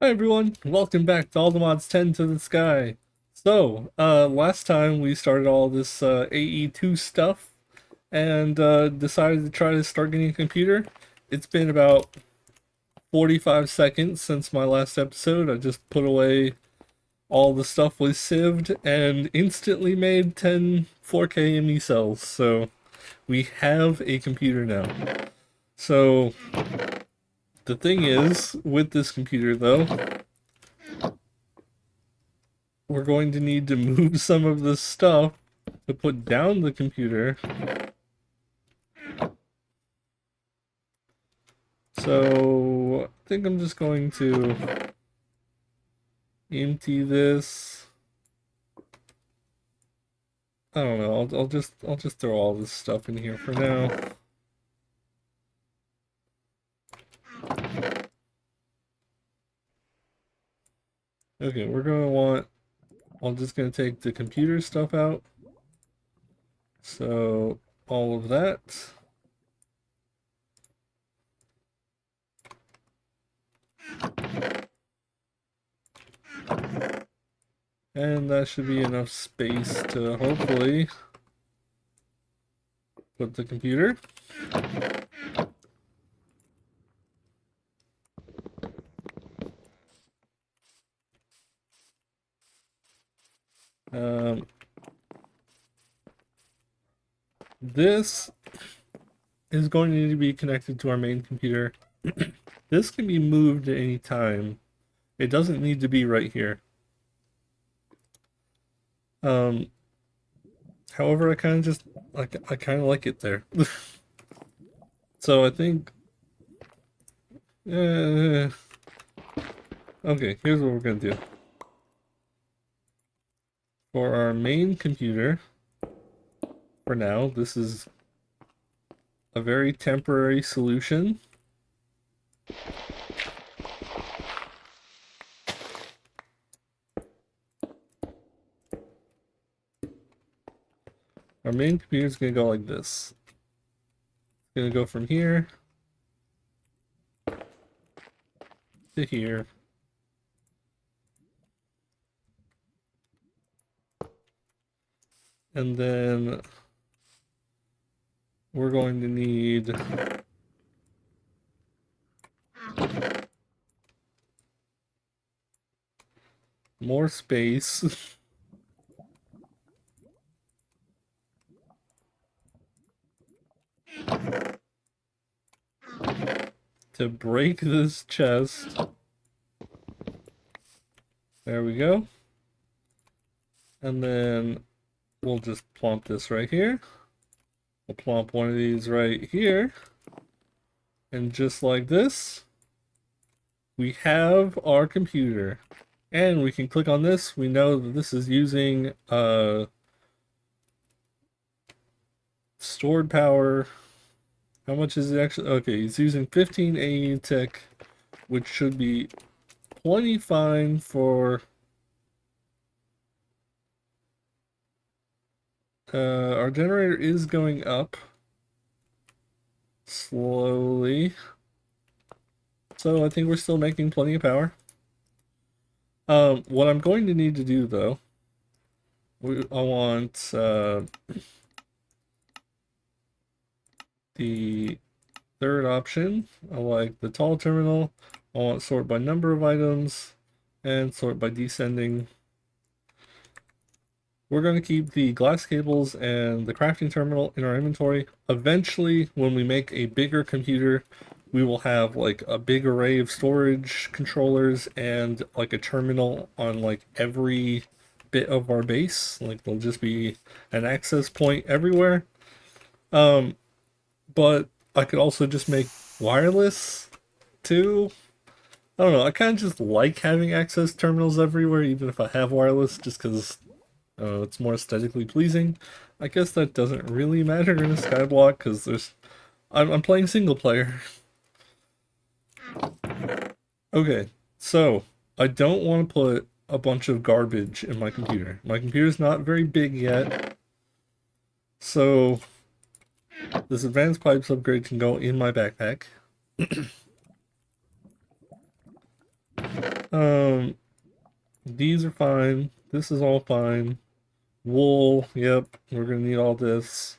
Hi everyone, welcome back to ATM10 to the Sky. Last time we started all this AE2 stuff and decided to try to start getting a computer. It's been about 45 seconds since my last episode. I just put away all the stuff was sieved and instantly made 10 4K ME cells. So we have a computer now. So the thing is, with this computer though, we're going to need to move some of this stuff to put down the computer. So I think I'm just going to empty this. I don't know. I'll just throw all this stuff in here for now. Okay, we're gonna want. I'm just gonna take the computer stuff out. So all of that. And that should be enough space to hopefully put the computer. Um, this is going to need to be connected to our main computer. This can be moved at any time. It doesn't need to be right here. Um, However, I kind of just like I kind of like it there. So I think, uh, okay, here's what we're gonna do. For our main computer, for now, this is a very temporary solution. Our main computer is gonna go like this. It's gonna go from here to here. And then we're going to need more space to break this chest. There we go. And then we'll just plump this right here. We'll plump one of these right here. And just like this, we have our computer. And we can click on this. We know that this is using stored power. How much is it actually? Okay, it's using 15 AE tech, which should be plenty fine for our generator is going up slowly. So I think we're still making plenty of power. What I'm going to need to do though, I want the third option. I like the tall terminal. I want sort by number of items and sort by descending. We're going to keep the glass cables and the crafting terminal in our inventory. Eventually, when we make a bigger computer, we will have like a big array of storage controllers and like a terminal on like every bit of our base. Like there'll just be an access point everywhere. Um, but I could also just make wireless too. I don't know. I kind of just like having access terminals everywhere, even if I have wireless, just because it's more aesthetically pleasing. I guess that doesn't really matter in a Skyblock because I'm playing single player. Okay, so I don't want to put a bunch of garbage in my computer. My computer's not very big yet, so this advanced pipes upgrade can go in my backpack. Um, these are fine. This is all fine. Wool, yep, we're gonna need all this.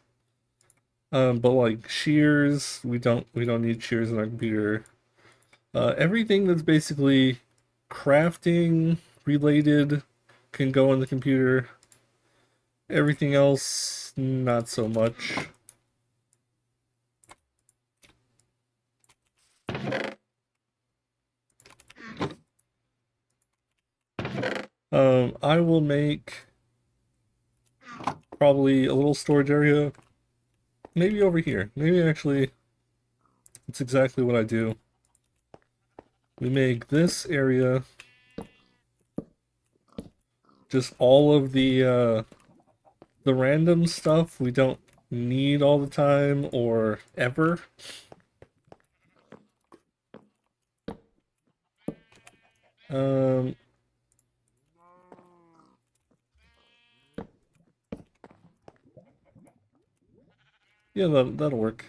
But like shears, we don't need shears in our computer. Everything that's basically crafting related can go on the computer. Everything else, not so much. I will make probably a little storage area, maybe over here. Maybe actually, it's exactly what I do. We make this area just all of the random stuff we don't need all the time or ever. Um, yeah, that'll work.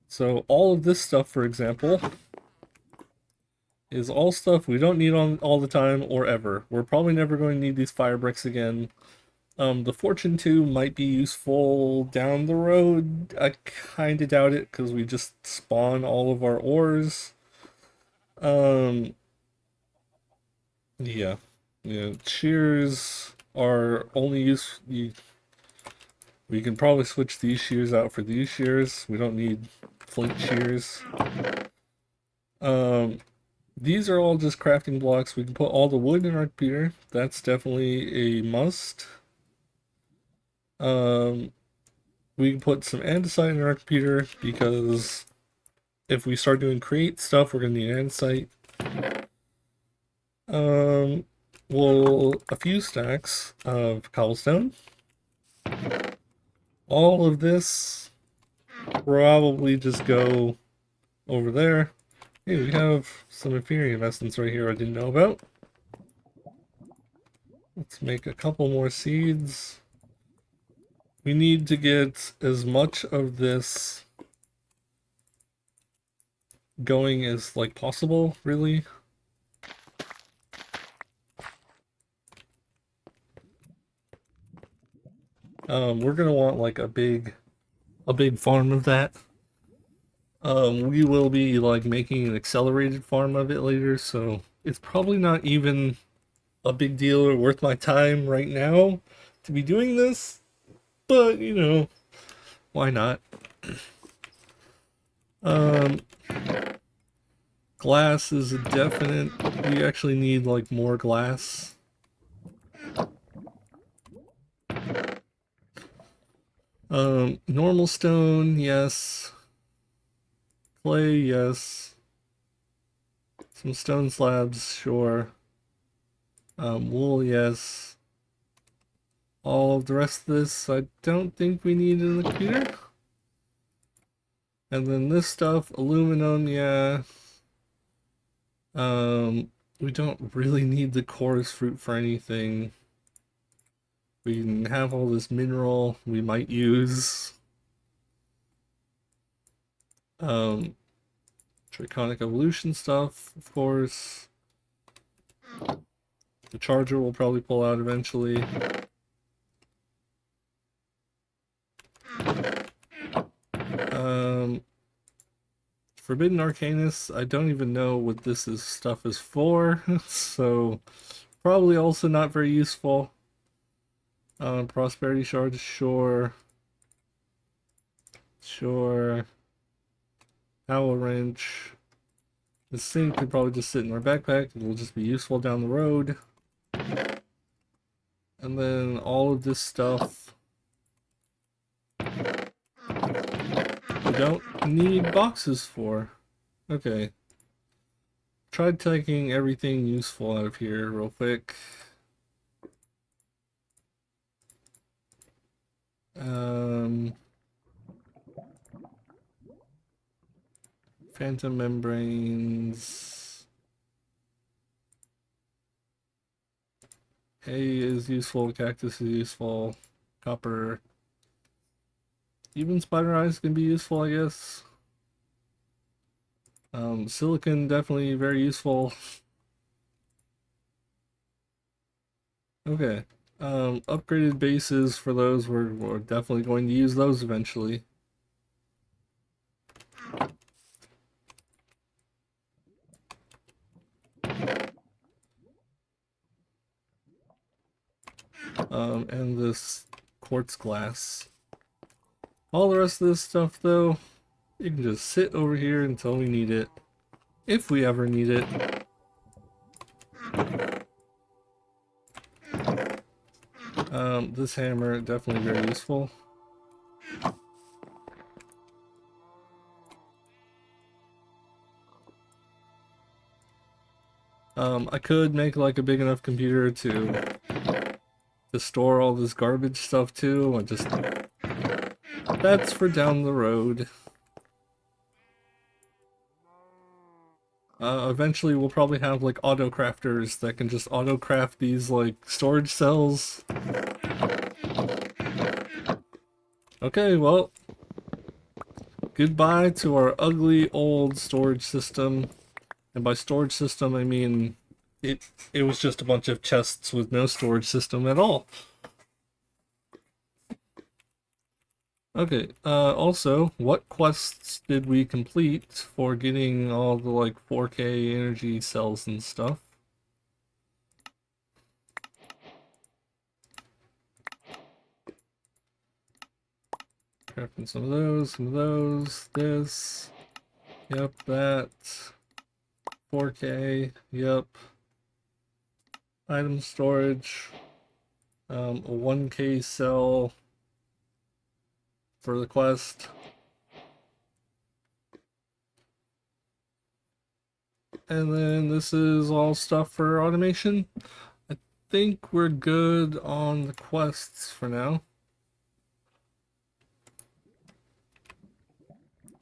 So all of this stuff, for example, is all stuff we don't need on all the time or ever. We're probably never going to need these fire bricks again. The Fortune 2 might be useful down the road. I kind of doubt it because we just spawn all of our ores. Um, yeah. Yeah, shears are only use we can probably switch these shears out for these shears. We don't need flint shears. Um, these are all just crafting blocks. We can put all the wood in our computer. That's definitely a must. Um, we can put some andesite in our computer because if we start doing create stuff, we're gonna need andesite. Um, well, a few stacks of cobblestone. All of this probably just go over there. Hey, we have some inferior investments right here I didn't know about. Let's make a couple more seeds. We need to get as much of this going as like possible, really. We're gonna want like a big farm of that. We will be like making an accelerated farm of it later, so it's probably not even a big deal or worth my time right now to be doing this, but why not? Um, glass is a definite. We actually need like more glass. Normal stone, yes. Clay, yes. Some stone slabs, sure. Wool, yes. All of the rest of this, I don't think we need in the computer. And then this stuff, aluminum, yeah. We don't really need the chorus fruit for anything. We can have all this mineral we might use. Um, Draconic evolution stuff, of course. The charger will probably pull out eventually. Um, Forbidden Arcanus, I don't even know what stuff is for, so probably also not very useful. Prosperity shards, sure. Sure. Owl wrench. This thing could probably just sit in our backpack. It will just be useful down the road. And then all of this stuff we don't need boxes for. Okay. Tried taking everything useful out of here real quick. Phantom membranes. Hay is useful, cactus is useful, copper. Even spider eyes can be useful, I guess. Silicon definitely very useful. Okay. Upgraded bases for those, we're definitely going to use those eventually. And this quartz glass. All the rest of this stuff, though, you can just sit over here until we need it. If we ever need it. This hammer, definitely very useful. I could make like a big enough computer to store all this garbage stuff too. That's for down the road. Eventually we'll probably have like auto crafters that can just auto craft these like storage cells. Okay, well, goodbye to our ugly old storage system. And by storage system I mean it was just a bunch of chests with no storage system at all. Okay, also, what quests did we complete for getting all the, like, 4K energy cells and stuff? Crafting some of those, this, yep, that, 4K, yep, item storage, a 1K cell for the quest. And then this is all stuff for automation. I think we're good on the quests for now.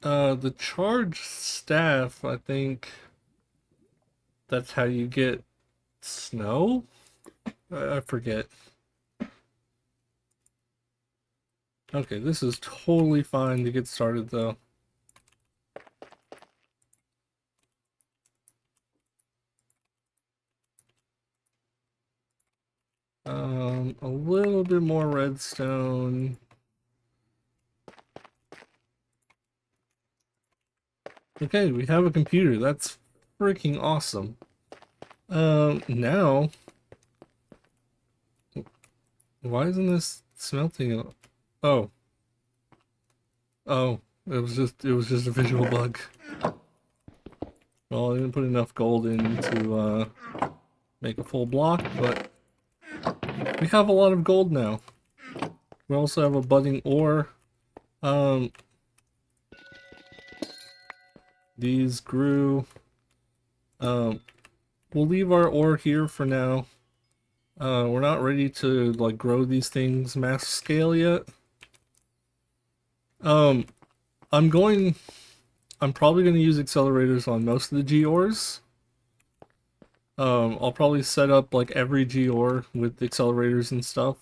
The charge staff, I think that's how you get snow? I forget. Okay, this is totally fine to get started though. A little bit more redstone. Okay, we have a computer. That's freaking awesome. Now, why isn't this smelting? Oh, oh, it was just a visual bug. Well, I didn't put enough gold in to make a full block, but we have a lot of gold now. We also have a budding ore. These grew. We'll leave our ore here for now. We're not ready to like grow these things mass scale yet. Um, I'm probably going to use accelerators on most of the G-ores. I'll probably set up like every G-ore with accelerators and stuff.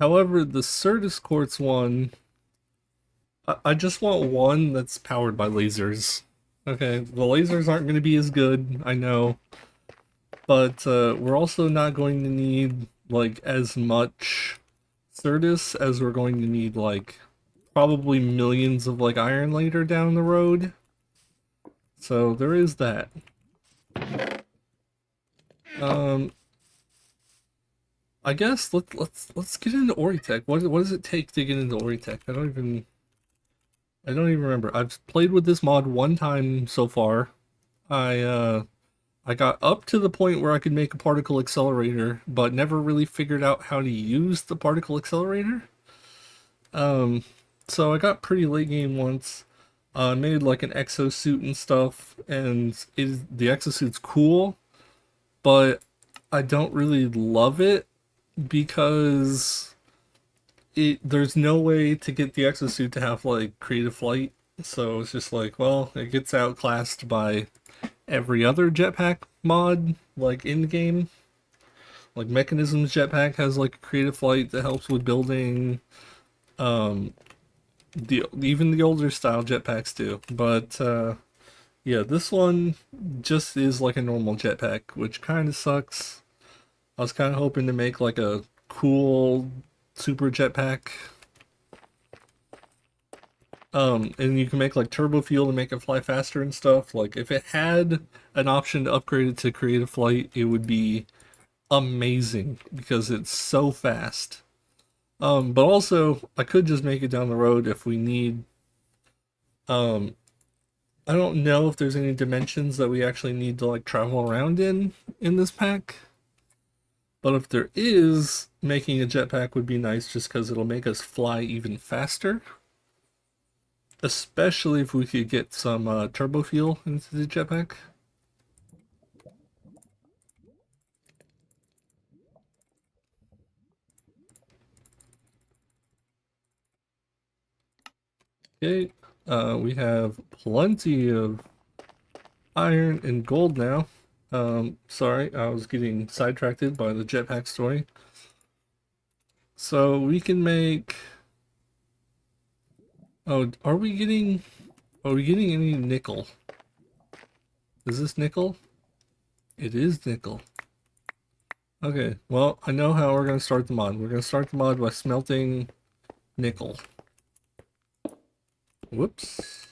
However, the Certus Quartz one, I just want one that's powered by lasers. Okay, the lasers aren't going to be as good, I know. But we're also not going to need like as much Certus as we're going to need like probably millions of like iron later down the road. So there is that. Um, I guess let's get into Oritech. What does it take to get into Oritech? I don't even remember. I've played with this mod one time so far. I got up to the point where I could make a particle accelerator, but never really figured out how to use the particle accelerator. Um, so I got pretty late game once. Made like an exosuit and stuff, and the exosuit's cool, but I don't really love it because there's no way to get the exosuit to have like creative flight. So it's just like, well, it gets outclassed by every other jetpack mod, like in game. Like Mechanisms jetpack has like a creative flight that helps with building. Um, even the older style jetpacks do, but yeah, this one just is like a normal jetpack, which kind of sucks. I was kind of hoping to make like a cool super jetpack. And you can make like turbo fuel to make it fly faster and stuff. Like if it had an option to upgrade it to creative flight, it would be amazing because it's so fast. But also I could just make it down the road if we need. Um, I don't know if there's any dimensions that we actually need to like travel around in this pack. But if there is, making a jetpack would be nice just because it'll make us fly even faster. Especially if we could get some turbo fuel into the jetpack. Okay, we have plenty of iron and gold now. Sorry, I was getting sidetracked by the jetpack story. So we can make. Oh, are we getting? Are we getting any nickel? Is this nickel? It is nickel. Okay, well, I know how we're gonna start the mod. We're gonna start the mod by smelting nickel. Whoops.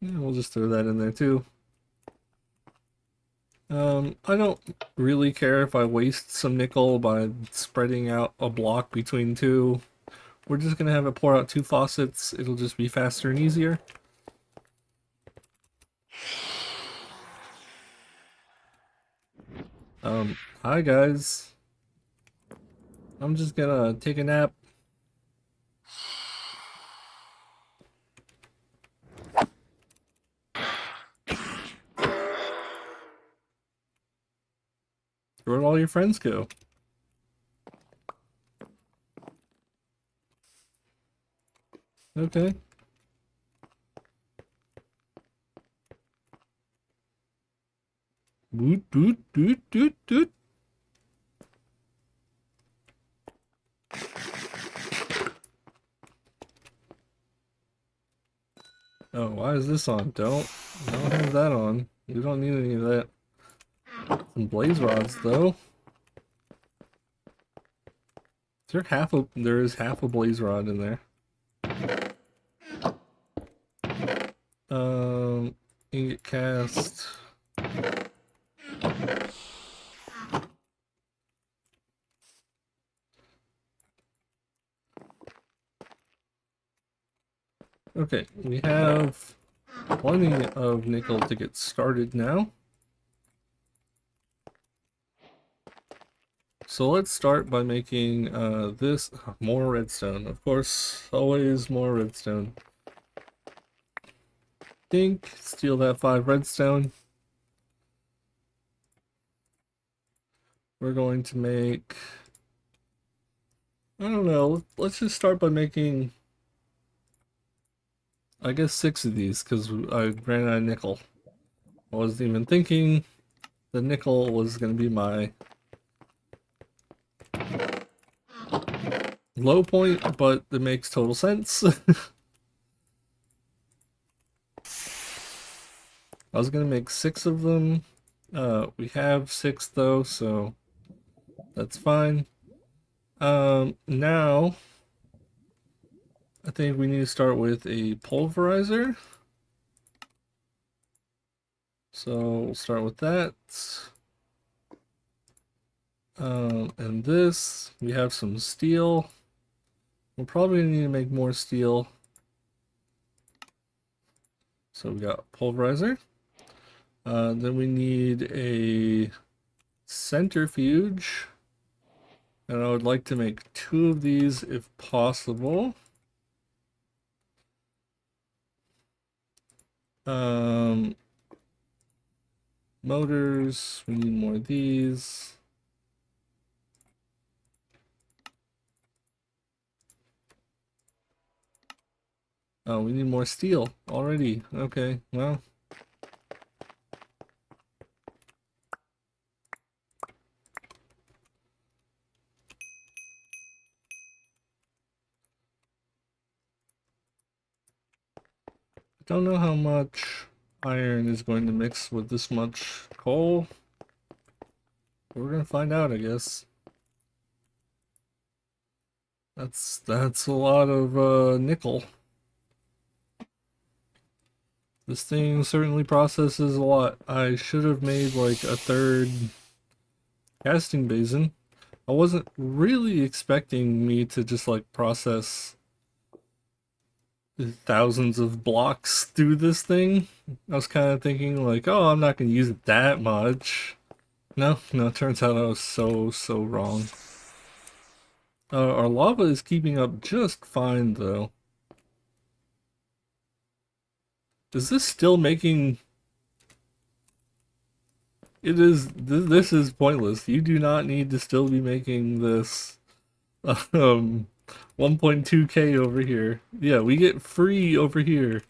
Yeah, we'll just throw that in there too. I don't really care if I waste some nickel by spreading out a block between two. We're just gonna have it pour out two faucets. It'll just be faster and easier. Hi guys. I'm just gonna take a nap. Where'd all your friends go? Okay. Boot, boot, doot, doot, doot. Oh, why is this on? Don't have that on. We don't need any of that. Some blaze rods though. There is half a blaze rod in there. Ingot cast. Okay, we have plenty of nickel to get started now. So let's start by making this more redstone. Of course, always more redstone. Dink, steal that 5 redstone. We're going to make, I don't know, let's just start by making, I guess 6 of these because I ran out of nickel. I wasn't even thinking the nickel was going to be my low point, but it makes total sense. I was gonna make 6 of them. We have 6 though, so that's fine. Now I think we need to start with a pulverizer. So we'll start with that. And this, we have some steel. We'll probably need to make more steel. So we got pulverizer. Then we need a centrifuge. And I would like to make 2 of these if possible. Motors, we need more of these. Oh, we need more steel already. Okay, well. I don't know how much iron is going to mix with this much coal? We're gonna find out, I guess. That's a lot of nickel. This thing certainly processes a lot. I should have made like a third casting basin. I wasn't really expecting me to just like process thousands of blocks through this thing. I was kind of thinking like, oh, I'm not gonna use it that much. No, no, turns out I was so wrong. Our lava is keeping up just fine though. Is this still making... It is, this is pointless. You do not need to still be making this, um, 1.2k over here. Yeah, we get free over here.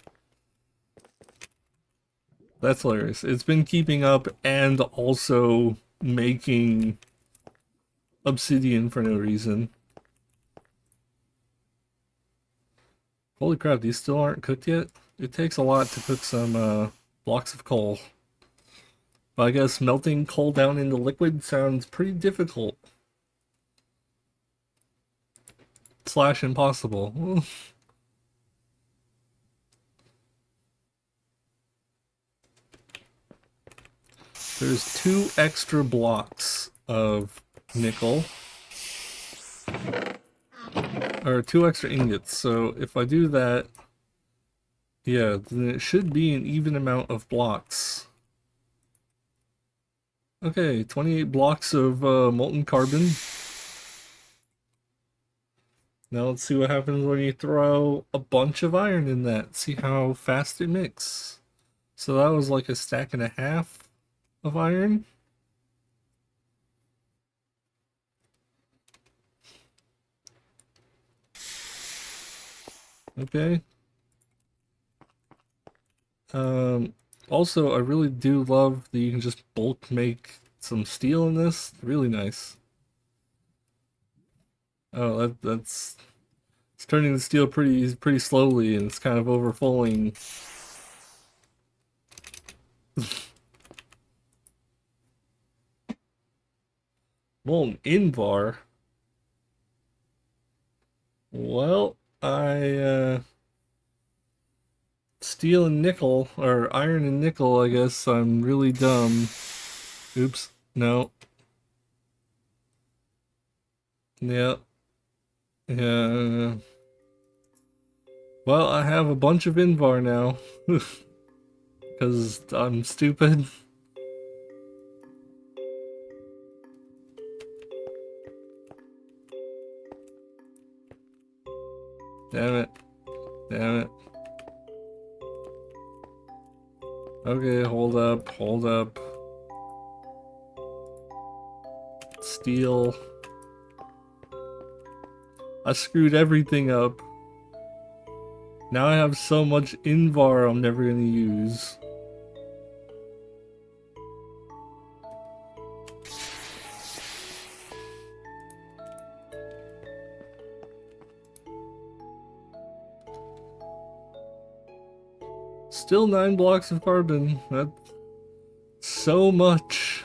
That's hilarious. It's been keeping up and also making obsidian for no reason. Holy crap, these still aren't cooked yet? It takes a lot to cook some, blocks of coal. But I guess melting coal down into liquid sounds pretty difficult. Slash impossible. There's 2 extra blocks of nickel. Or 2 extra ingots. So if I do that, yeah, then it should be an even amount of blocks. Okay, 28 blocks of molten carbon. Now let's see what happens when you throw a bunch of iron in that. See how fast it mixes. So that was like a stack and a half of iron. Okay. Also, I really do love that you can just bulk make some steel in this. Really nice. Oh, that's... It's turning the steel pretty slowly, and it's kind of overflowing. Molten Invar. Well, steel and nickel, or iron and nickel, I guess I'm really dumb. Oops, no. Yeah. Yeah. Well, I have a bunch of Invar now. Because I'm stupid. Damn it. Damn it. Okay, hold up, hold up. Steel. I screwed everything up. Now I have so much Invar I'm never gonna use. Still 9 blocks of carbon. That's so much.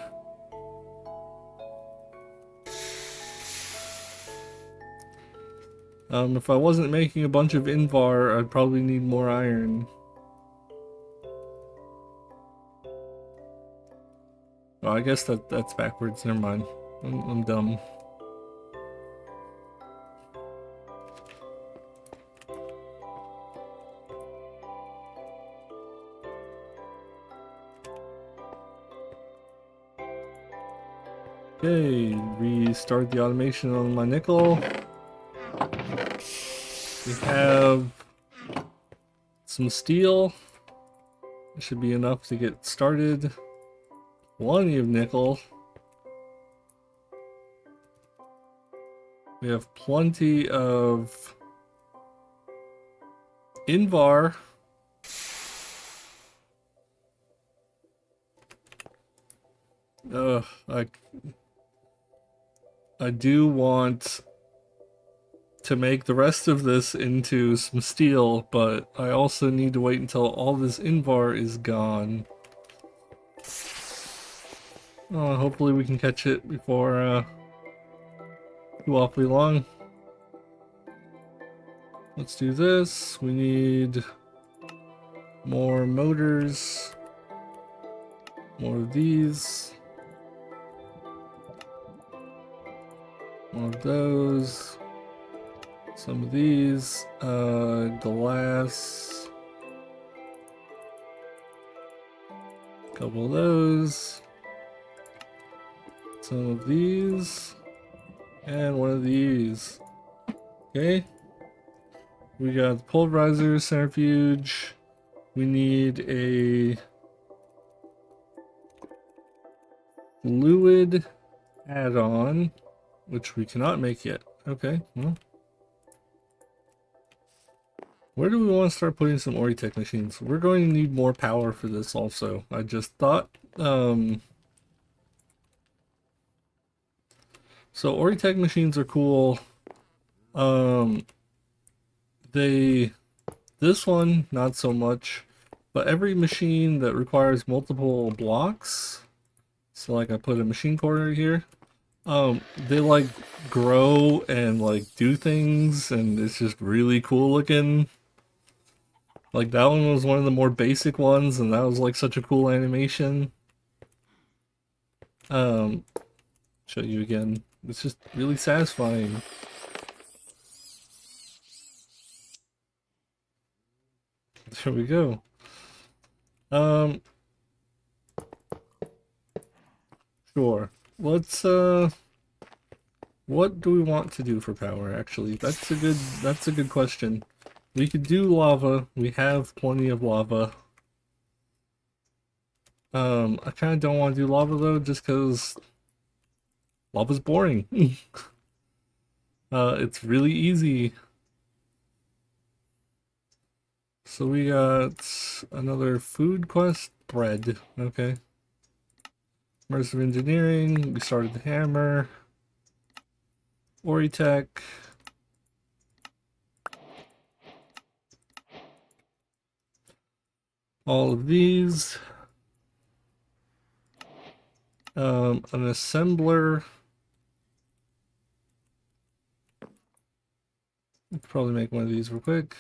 If I wasn't making a bunch of Invar, I'd probably need more iron. Oh, I guess that's backwards. Never mind. I'm dumb. Okay, restart the automation on my nickel. We have some steel. It should be enough to get started. Plenty of nickel. We have plenty of Invar. I do want to make the rest of this into some steel, but I also need to wait until all this Invar is gone. Oh, hopefully we can catch it before too awfully long. Let's do this. We need more motors. More of these. More of those. Some of these. Glass. A couple of those. Some of these. And one of these. Okay. We got the pulverizer, centrifuge. We need a fluid add-on, which we cannot make yet. Okay, well. Where do we want to start putting some Oritech machines? We're going to need more power for this also. I just thought, so Oritech machines are cool. This one, not so much, but every machine that requires multiple blocks, so like I put a machine core right here, they like grow and like do things, and it's just really cool looking. Like that one was one of the more basic ones, and that was like such a cool animation. Show you again. It's just really satisfying. There we go. Sure. Let's what do we want to do for power actually? That's a good question. We could do lava. We have plenty of lava. I kind of don't want to do lava though, just because lava's boring. It's really easy. So we got another food quest, bread. Okay. Immersive engineering. We started the hammer. Oritech. All of these. An assembler. We could probably make one of these real quick.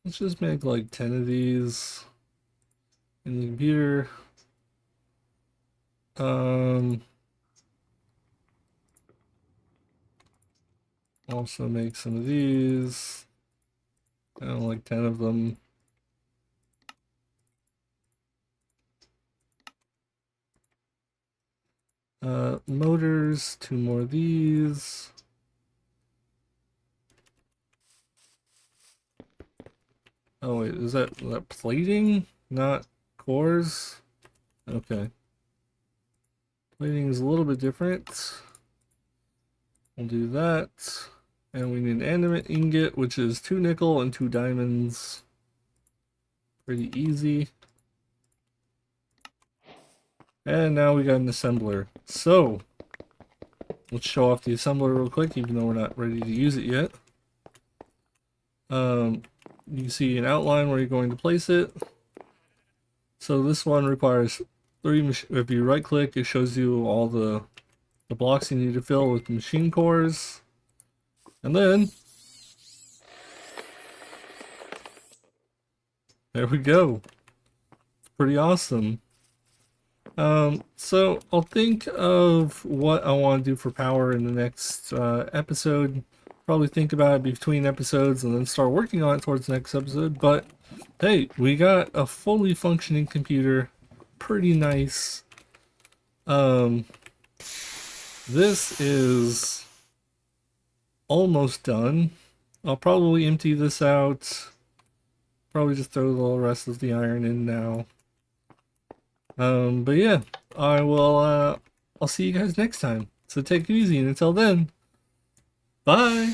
Let's just make like 10 of these in the computer. Also make some of these. I don't like 10 of them. Motors, 2 more of these. Oh wait, is that plating? Not cores? Okay. Plating is a little bit different. We'll do that. And we need an animate ingot, which is 2 nickel and 2 diamonds. Pretty easy. And now we got an assembler. So, let's show off the assembler real quick, even though we're not ready to use it yet. You can see an outline where you're going to place it. So this one requires 3, if you right click, it shows you all the blocks you need to fill with machine cores. And then, there we go. It's pretty awesome. So I'll think of what I want to do for power in the next episode. Probably think about it between episodes and then start working on it towards the next episode. But hey, we got a fully functioning computer. Pretty nice. This is almost done. I'll probably empty this out. Probably just throw the rest of the iron in now. But yeah, I'll see you guys next time. So take it easy, and until then, bye!